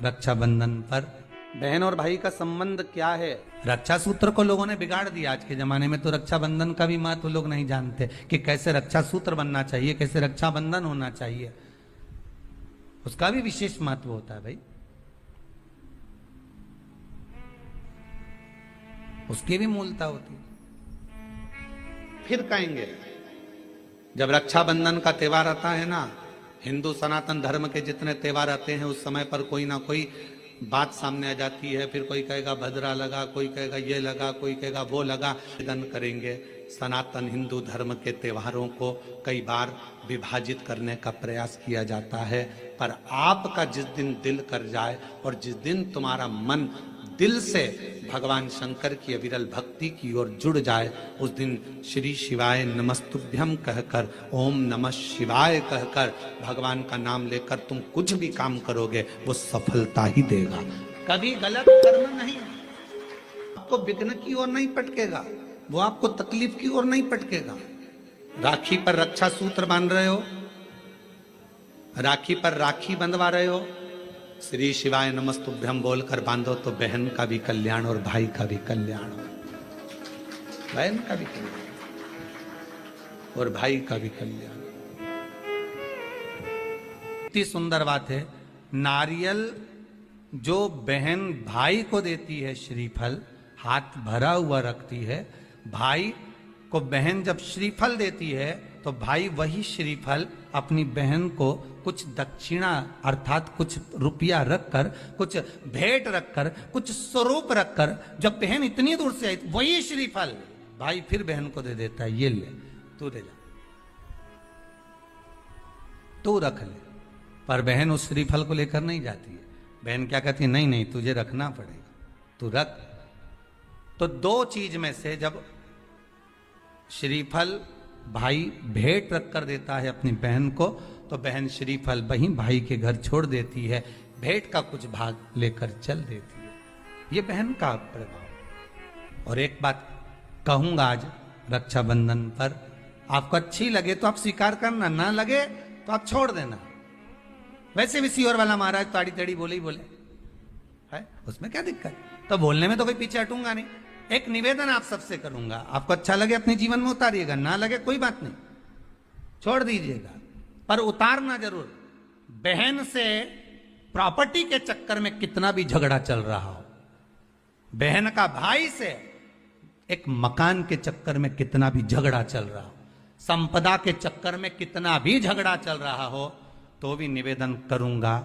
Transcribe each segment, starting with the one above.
रक्षाबंधन पर। बहन और भाई का संबंध क्या है? रक्षा सूत्र को लोगों ने बिगाड़ दिया। आज के जमाने में तो रक्षाबंधन का भी महत्व लोग नहीं जानते कि कैसे रक्षा सूत्र बनना चाहिए, कैसे रक्षाबंधन होना चाहिए। उसका भी विशेष महत्व होता है भाई, उसकी भी मूलता होती है। फिर कहेंगे जब रक्षाबंधन का त्योहार आता है ना, हिंदू सनातन धर्म के जितने त्योहार आते हैं उस समय पर कोई ना कोई बात सामने आ जाती है। फिर कोई कहेगा भद्रा लगा, कोई कहेगा ये लगा, कोई कहेगा वो लगा। निवेदन करेंगे, सनातन हिंदू धर्म के त्योहारों को कई बार विभाजित करने का प्रयास किया जाता है, पर आपका जिस दिन दिल कर जाए और जिस दिन तुम्हारा मन दिल से भगवान शंकर की अविरल भक्ति की ओर जुड़ जाए, उस दिन श्री शिवाय नमस्तुभ्यम कहकर, ओम नमः शिवाय कहकर भगवान का नाम लेकर तुम कुछ भी काम करोगे वो सफलता ही देगा। कभी गलत कर्म नहीं, आपको विघ्न की ओर नहीं पटकेगा, वो आपको तकलीफ की ओर नहीं पटकेगा। राखी पर रक्षा सूत्र बांध रहे हो, राखी पर राखी बंधवा रहे हो, श्री शिवाय नमस्तुभ्यम बोलकर बांधो तो बहन का भी कल्याण और भाई का भी कल्याण हो, बहन का भी कल्याण और भाई का भी कल्याण। इतनी सुंदर बात है। नारियल जो बहन भाई को देती है, श्रीफल हाथ भरा हुआ रखती है, भाई को बहन जब श्रीफल देती है तो भाई वही श्रीफल अपनी बहन को कुछ दक्षिणा अर्थात कुछ रुपया रखकर, कुछ भेंट रखकर, कुछ स्वरूप रखकर, जब बहन इतनी दूर से आई वही श्रीफल भाई फिर बहन को दे देता है, ये ले तू ले जा, तू रख ले। पर बहन उस श्रीफल को लेकर नहीं जाती है। बहन क्या कहती है, नहीं नहीं तुझे रखना पड़ेगा, तू रख। तो दो चीज में से जब श्रीफल भाई भेंट रख कर देता है अपनी बहन को, तो बहन श्रीफल वहीं भाई के घर छोड़ देती है, भेंट का कुछ भाग लेकर चल देती है। ये बहन का प्रभाव। और एक बात कहूंगा आज रक्षाबंधन पर, आपको अच्छी लगे तो आप स्वीकार करना, ना लगे तो आप छोड़ देना। वैसे भी सीहोर वाला महाराज ताड़ी तड़ी बोले ही बोले है, उसमें क्या दिक्कत? तो बोलने में तो कोई पीछे हटूंगा नहीं। एक निवेदन आप सबसे करूंगा, आपको अच्छा लगे अपने जीवन में उतारिएगा, ना लगे कोई बात नहीं, छोड़ दीजिएगा, पर उतारना जरूर। बहन से प्रॉपर्टी के चक्कर में कितना भी झगड़ा चल रहा हो, बहन का भाई से एक मकान के चक्कर में कितना भी झगड़ा चल रहा हो, संपदा के चक्कर में कितना भी झगड़ा चल रहा हो, तो भी निवेदन करूंगा,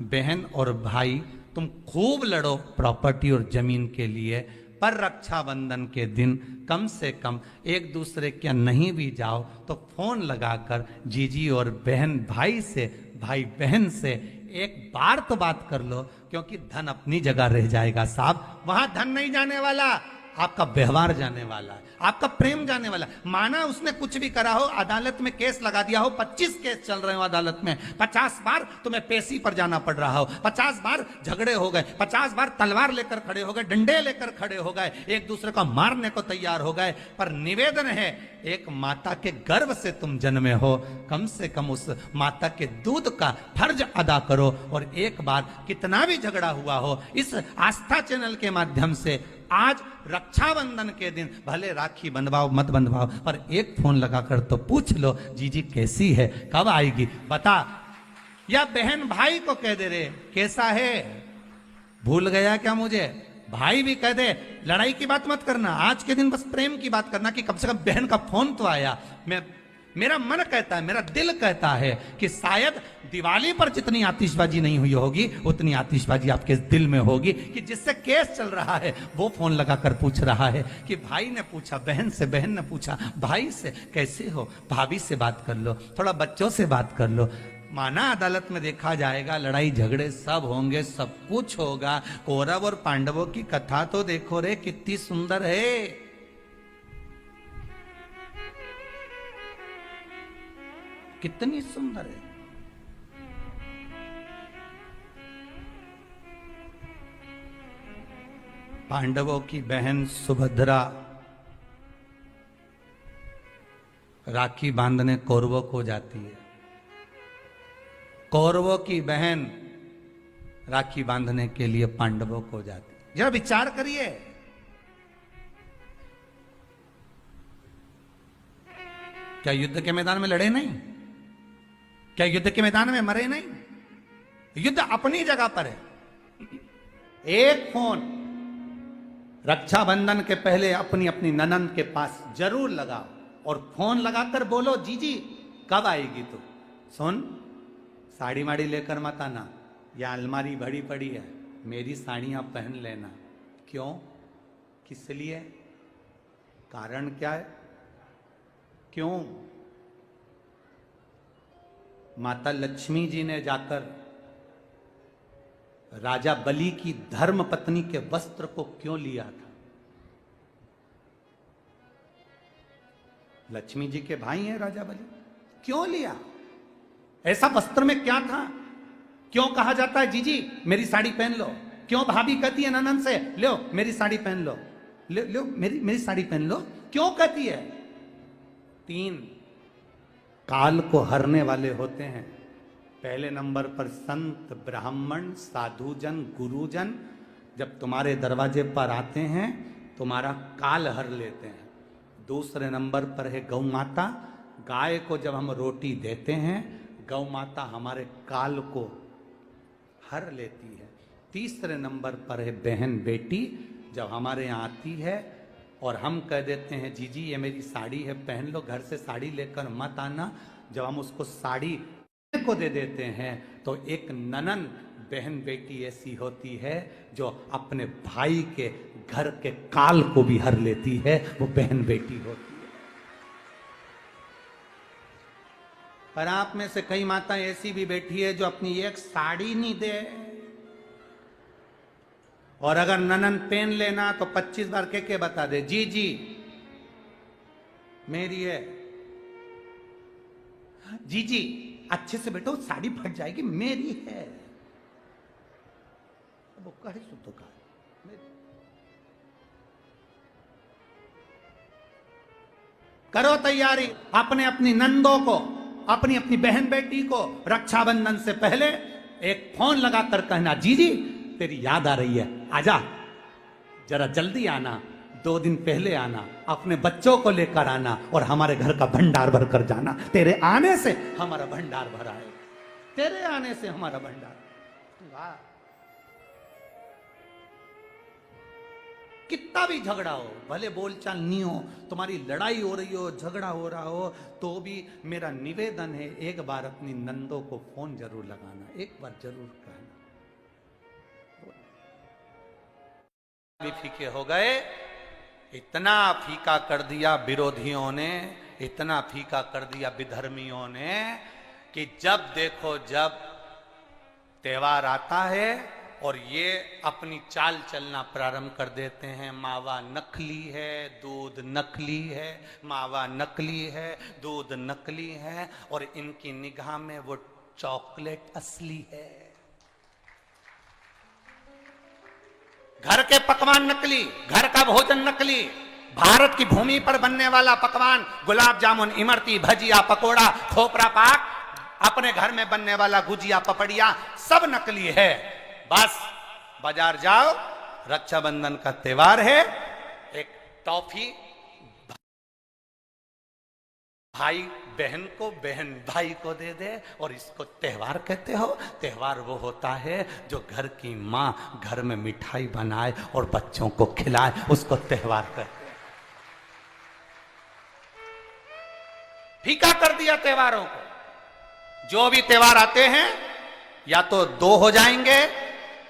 बहन और भाई तुम खूब लड़ो प्रॉपर्टी और जमीन के लिए, पर रक्षाबंधन के दिन कम से कम एक दूसरे के नहीं भी जाओ तो फोन लगाकर जीजी और बहन भाई से, भाई बहन से एक बार तो बात कर लो, क्योंकि धन अपनी जगह रह जाएगा साहब, वहां धन नहीं जाने वाला, आपका व्यवहार जाने वाला है, आपका प्रेम जाने वाला। माना उसने कुछ भी करा हो, अदालत में केस लगा दिया हो, 25 केस चल रहे हो अदालत में, 50 बार तुम्हें पेशी पर जाना पड़ रहा हो, 50 बार झगड़े हो गए, 50 बार तलवार लेकर खड़े हो गए, डंडे लेकर खड़े हो गए, एक दूसरे को मारने को तैयार हो गए, पर निवेदन है एक माता के गर्भ से तुम जन्मे हो, कम से कम उस माता के दूध का फर्ज अदा करो। और एक बार कितना भी झगड़ा हुआ हो, इस आस्था चैनल के माध्यम से आज रक्षाबंधन के दिन भले राखी बंधवाओ मत बंधवाओ, पर एक फोन लगाकर तो पूछ लो, जीजी कैसी है, कब आएगी बता। या बहन भाई को कह दे रे कैसा है, भूल गया क्या मुझे, भाई भी कह दे लड़ाई की बात मत करना, आज के दिन बस प्रेम की बात करना, कि कम से कम बहन का फोन तो आया। मेरा मन कहता है, मेरा दिल कहता है कि शायद दिवाली पर जितनी आतिशबाजी नहीं हुई होगी उतनी आतिशबाजी आपके दिल में होगी, कि जिससे केस चल रहा है वो फोन लगाकर पूछ रहा है कि भाई ने पूछा बहन से, बहन ने पूछा भाई से, कैसे हो, भाभी से बात कर लो, थोड़ा बच्चों से बात कर लो। माना अदालत में देखा जाएगा, लड़ाई झगड़े सब होंगे, सब कुछ होगा, कौरव और पांडवों की कथा तो देखो रे कितनी सुंदर है। कितनी सुंदर है। पांडवों की बहन सुभद्रा राखी बांधने कौरवों को जाती है, कौरवों की बहन राखी बांधने के लिए पांडवों को जाती। जरा विचार करिए, क्या युद्ध के मैदान में लड़े नहीं? क्या युद्ध के मैदान में मरे नहीं? युद्ध अपनी जगह पर है। एक फोन रक्षाबंधन के पहले अपनी अपनी ननंद के पास जरूर लगाओ और फोन लगाकर बोलो, जीजी कब आएगी तू? सुन, साड़ी माड़ी लेकर मत आना, या अलमारी भरी पड़ी है, मेरी साड़ियां पहन लेना। क्यों? किस लिए? कारण क्या है? क्यों? माता लक्ष्मी जी ने जाकर राजा बलि की धर्म पत्नी के वस्त्र को क्यों लिया था? लक्ष्मी जी के भाई हैं राजा बलि, क्यों लिया? ऐसा वस्त्र में क्या था? क्यों कहा जाता है जीजी मेरी साड़ी पहन लो? क्यों भाभी कहती है ननंद से, लो मेरी साड़ी पहन लो, लो मेरी साड़ी पहन लो? क्यों कहती है? 3 काल को हरने वाले होते हैं। पहले नंबर पर संत, ब्राह्मण, साधुजन, गुरुजन जब तुम्हारे दरवाजे पर आते हैं तुम्हारा काल हर लेते हैं। दूसरे नंबर पर है गौ माता। गाय को जब हम रोटी देते हैं गौ माता हमारे काल को हर लेती है। तीसरे नंबर पर है बहन बेटी, जब हमारे यहाँ आती है और हम कह देते हैं जीजी ये मेरी साड़ी है पहन लो, घर से साड़ी लेकर मत आना, जब हम उसको साड़ी को दे देते हैं तो एक ननन बहन बेटी ऐसी होती है जो अपने भाई के घर के काल को भी हर लेती है, वो बहन बेटी होती है। पर आप में से कई माताएं ऐसी भी बैठी है जो अपनी एक साड़ी नहीं दे, और अगर ननन पहन लेना तो 25 बार के बता दे, जी जी मेरी है, जी जी अच्छे से बैठो साड़ी फट जाएगी, मेरी है। वो कहे सुतो का करो तैयारी, अपने अपनी नंदों को, अपनी अपनी बहन बेटी को रक्षाबंधन से पहले एक फोन लगाकर कहना, जीजी तेरी याद आ रही है, आजा जरा जल्दी आना, 2 दिन पहले आना, अपने बच्चों को लेकर आना और हमारे घर का भंडार भर कर जाना। तेरे आने से हमारा भंडार भरा है, तेरे आने से हमारा भंडार। वाह, कितना भी झगड़ा हो, भले बोलचाल नहीं हो, तुम्हारी लड़ाई हो रही हो, झगड़ा हो रहा हो, तो भी मेरा निवेदन है एक बार अपनी नंदों को फोन जरूर लगाना, एक बार जरूर कहना। भी फीके हो गए, इतना फीका कर दिया विरोधियों ने, इतना फीका कर दिया विधर्मियों ने कि जब देखो जब त्योहार आता है और ये अपनी चाल चलना प्रारंभ कर देते हैं। मावा नकली है, दूध नकली है, मावा नकली है, दूध नकली है, और इनकी निगाह में वो चॉकलेट असली है। घर के पकवान नकली, घर का भोजन नकली, भारत की भूमि पर बनने वाला पकवान, गुलाब जामुन, इमरती, भजिया, पकोड़ा, खोपरा पाक, अपने घर में बनने वाला गुजिया, पपड़िया, सब नकली है। बस बाजार जाओ, रक्षाबंधन का त्योहार है, एक टॉफी भाई बहन को, बहन भाई को दे दे, और इसको त्योहार कहते हो। त्योहार वो होता है जो घर की माँ घर में मिठाई बनाए और बच्चों को खिलाए, उसको त्योहार कहते हैं। फीका कर दिया त्योहारों को। जो भी त्योहार आते हैं या तो 2 हो जाएंगे,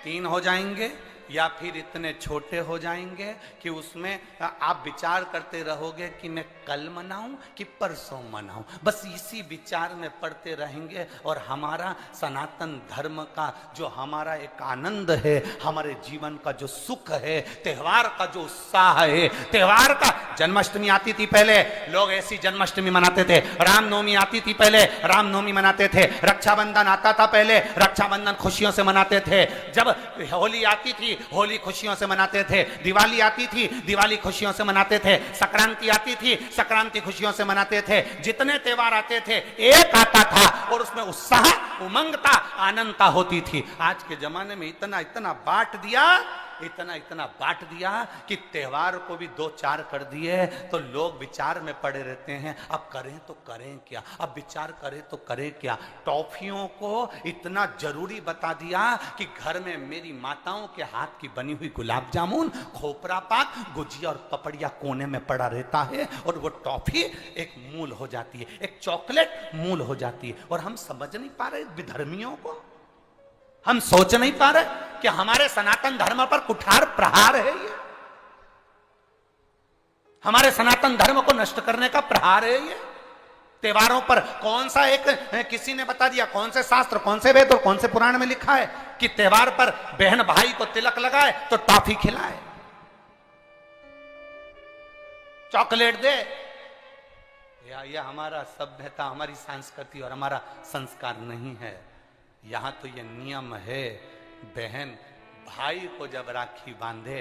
3 हो जाएंगे, या फिर इतने छोटे हो जाएंगे कि उसमें आप विचार करते रहोगे कि मैं कल मनाऊं कि परसों मनाऊं। बस इसी विचार में पड़ते रहेंगे, और हमारा सनातन धर्म का जो हमारा एक आनंद है, हमारे जीवन का जो सुख है, त्योहार का जो उत्साह है, त्योहार का, जन्माष्टमी आती थी पहले, लोग ऐसी जन्माष्टमी मनाते थे। रामनवमी आती थी पहले, रामनवमी मनाते थे। रक्षाबंधन आता था पहले, रक्षाबंधन खुशियों से मनाते थे। जब होली आती थी होली खुशियों से मनाते थे, दिवाली आती थी, दिवाली खुशियों से मनाते थे, संक्रांति आती थी, संक्रांति खुशियों से मनाते थे। जितने त्योहार आते थे एक आता था और उसमें उत्साह, उमंगता, आनंदता होती थी। आज के जमाने में इतना इतना बांट दिया, इतना इतना बांट दिया कि त्योहार को भी 2-4 कर दिए तो लोग विचार में पड़े रहते हैं। अब करें तो करें क्या, अब विचार करें तो करें क्या। टॉफियों को इतना जरूरी बता दिया कि घर में मेरी माताओं के हाथ की बनी हुई गुलाब जामुन, खोपरा पाक, गुजिया और पपड़िया कोने में पड़ा रहता है और वो टॉफी एक मूल हो जाती है, एक चॉकलेट मूल हो जाती है। और हम समझ नहीं पा रहे विधर्मियों को, हम सोच नहीं पा रहे कि हमारे सनातन धर्म पर कुठार प्रहार है ये, हमारे सनातन धर्म को नष्ट करने का प्रहार है ये। त्योहारों पर कौन सा एक, किसी ने बता दिया कौन से शास्त्र, कौन से वेद और कौन से पुराण में लिखा है कि त्योहार पर बहन भाई को तिलक लगाए तो टॉफी खिलाए, चॉकलेट दे। यह हमारा सभ्यता, हमारी संस्कृति और हमारा संस्कार नहीं है। यहां तो यह नियम है, बहन भाई को जब राखी बांधे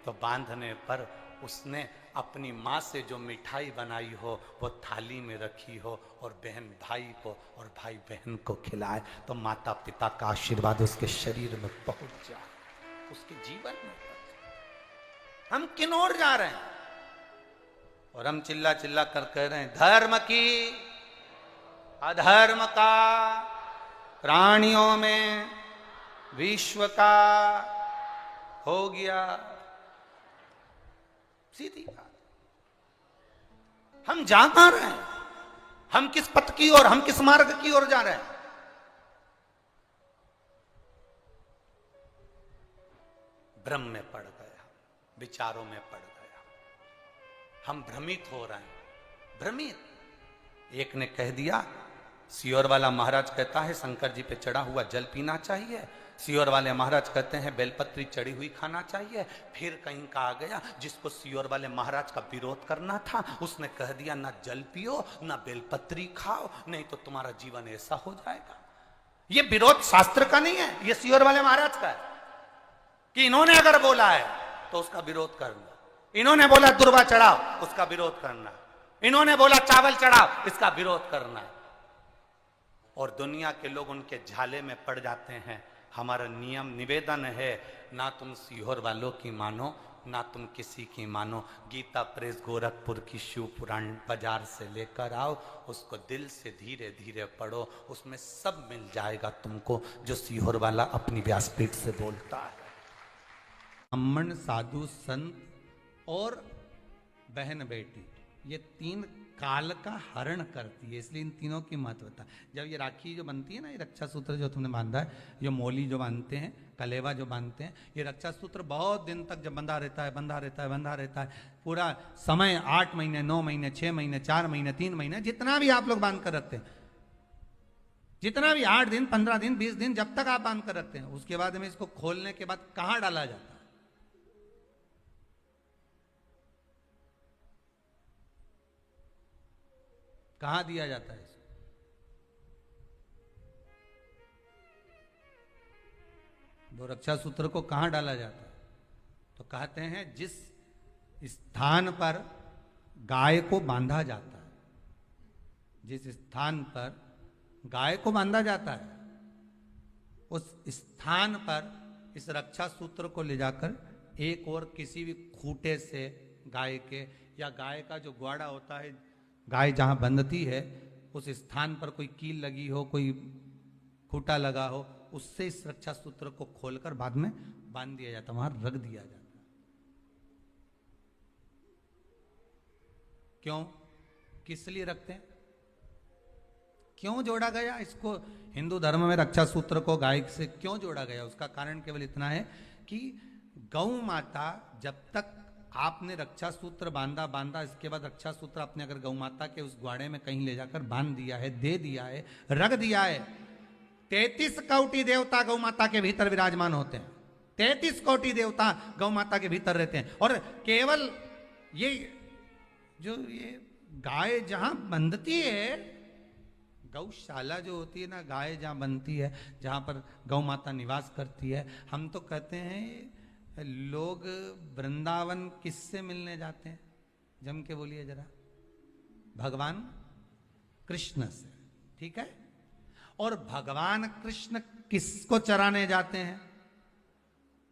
तो बांधने पर उसने अपनी माँ से जो मिठाई बनाई हो वो थाली में रखी हो और बहन भाई को और भाई बहन को खिलाए तो माता पिता का आशीर्वाद उसके शरीर में पहुंच जाए, उसके जीवन में। हम किन ओर जा रहे हैं? और हम चिल्ला चिल्ला कर कह रहे हैं धर्म की अधर्म का, प्राणियों में विश्व का हो गया। सीधी बात। हम जा कहां रहे हैं? हम किस पथ की ओर, हम किस मार्ग की ओर जा रहे हैं? भ्रम में पड़ गया, विचारों में पड़ गया, हम भ्रमित हो रहे हैं, भ्रमित। एक ने कह दिया, सियोर वाला महाराज कहता है शंकर जी पे चढ़ा हुआ जल पीना चाहिए, सियोर वाले महाराज कहते हैं बेलपत्री चढ़ी हुई खाना चाहिए। फिर कहीं कहा गया जिसको सियोर वाले महाराज का विरोध करना था उसने कह दिया ना जल पियो ना बेलपत्री खाओ, नहीं तो तुम्हारा जीवन ऐसा हो जाएगा। ये विरोध शास्त्र का नहीं है, ये सियोर वाले महाराज का है कि इन्होंने अगर बोला है तो उसका विरोध करना, इन्होंने बोला दुर्वा चढ़ाओ उसका विरोध करना, इन्होंने बोला चावल चढ़ाओ इसका विरोध करना। और दुनिया के लोग उनके झाले में पड़ जाते हैं। हमारा नियम निवेदन है, ना तुम सीहोर वालों की मानो ना तुम किसी की मानो। गीता प्रेस गोरखपुर की शिव पुराण बाजार से लेकर आओ, उसको दिल से धीरे धीरे पढ़ो, उसमें सब मिल जाएगा तुमको जो सीहोर वाला अपनी व्यासपीठ से बोलता है। ब्राह्मण, साधु, संत और बहन बेटी, ये 3 काल का हरण करती है, इसलिए इन तीनों की महत्वता। जब ये राखी जो बनती है ना, ये रक्षा सूत्र जो तुमने बांधा है, जो मोली जो बांधते हैं, कलेवा जो बांधते हैं, ये रक्षा सूत्र बहुत दिन तक जब बंधा रहता है, बंधा रहता है, बंधा रहता है, पूरा समय 8 महीने, 9 महीने, 6 महीने, 4 महीने, 3 महीने, जितना भी आप लोग बांध कर रखते हैं, जितना भी 8 दिन, 15 दिन, 20 दिन, जब तक आप बांध कर रखते हैं, उसके बाद में इसको खोलने के बाद कहां डाला जाता है? कहां दिया जाता है इसको? वो रक्षा सूत्र को कहां डाला जाता है? तो कहते हैं जिस स्थान पर गाय को बांधा जाता है, जिस स्थान पर गाय को बांधा जाता है, उस स्थान पर इस रक्षा सूत्र को ले जाकर एक और किसी भी खूंटे से गाय के, या गाय का जो ग्वाड़ा होता है, गाय जहां बंधती है उस स्थान पर कोई कील लगी हो, कोई खूंटा लगा हो, उससे इस रक्षा सूत्र को खोलकर बाद में बांध दिया जाता, वहां रख दिया जाता। क्यों, किस लिए रखते हैं, क्यों जोड़ा गया इसको? हिंदू धर्म में रक्षा सूत्र को गाय से क्यों जोड़ा गया? उसका कारण केवल इतना है कि गौ माता, जब तक आपने रक्षा सूत्र बांधा, इसके बाद रक्षा सूत्र आपने अगर गौ माता के उस ग्वाड़े में कहीं ले जाकर बांध दिया है, दे दिया है, रख दिया है, 33 कोटि देवता गौ माता के भीतर विराजमान होते हैं, 33 कोटि देवता गौ माता के भीतर रहते हैं। और केवल ये जो ये गाय जहां बंधती है, गौशाला जो होती है ना, गाय जहां बनती है, जहां पर गौ माता निवास करती है, हम तो कहते हैं लोग वृंदावन किससे मिलने जाते हैं? जम के बोलिए जरा। भगवान कृष्ण से, ठीक है। और भगवान कृष्ण किसको चराने जाते हैं?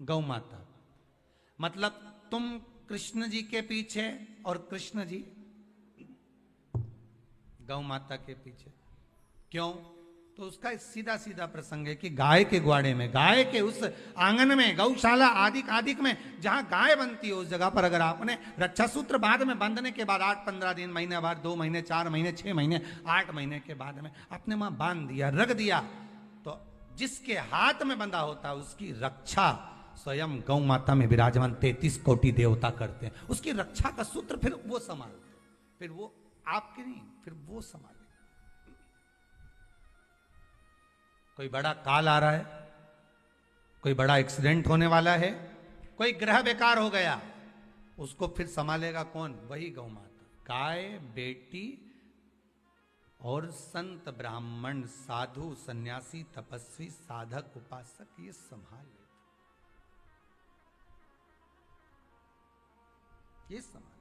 गौ माता। मतलब तुम कृष्ण जी के पीछे और कृष्ण जी गौ माता के पीछे। क्यों? तो उसका सीधा सीधा प्रसंग है कि गाय के ग्वाड़े में, गाय के उस आंगन में, गौशाला आदिक में जहां गाय बनती है, उस जगह पर अगर आपने रक्षा सूत्र बाद में बांधने के बाद 8-15 दिन, महीने बाद, 2 महीने, 4 महीने, 6 महीने, 8 महीने के बाद में आपने वहां बांध दिया, रख दिया, तो जिसके हाथ में बंधा होता है उसकी रक्षा स्वयं गौ माता में विराजमान 33 कोटि देवता करते हैं। उसकी रक्षा का सूत्र फिर वो संभालते, फिर वो आपके नहीं, फिर वो संभाले। कोई बड़ा काल आ रहा है, कोई बड़ा एक्सीडेंट होने वाला है, कोई ग्रह बेकार हो गया, उसको फिर संभालेगा कौन? वही गौ माता। गाय, बेटी और संत, ब्राह्मण, साधु, सन्यासी, तपस्वी, साधक, उपासक ये संभाल लेते, ये संभाल।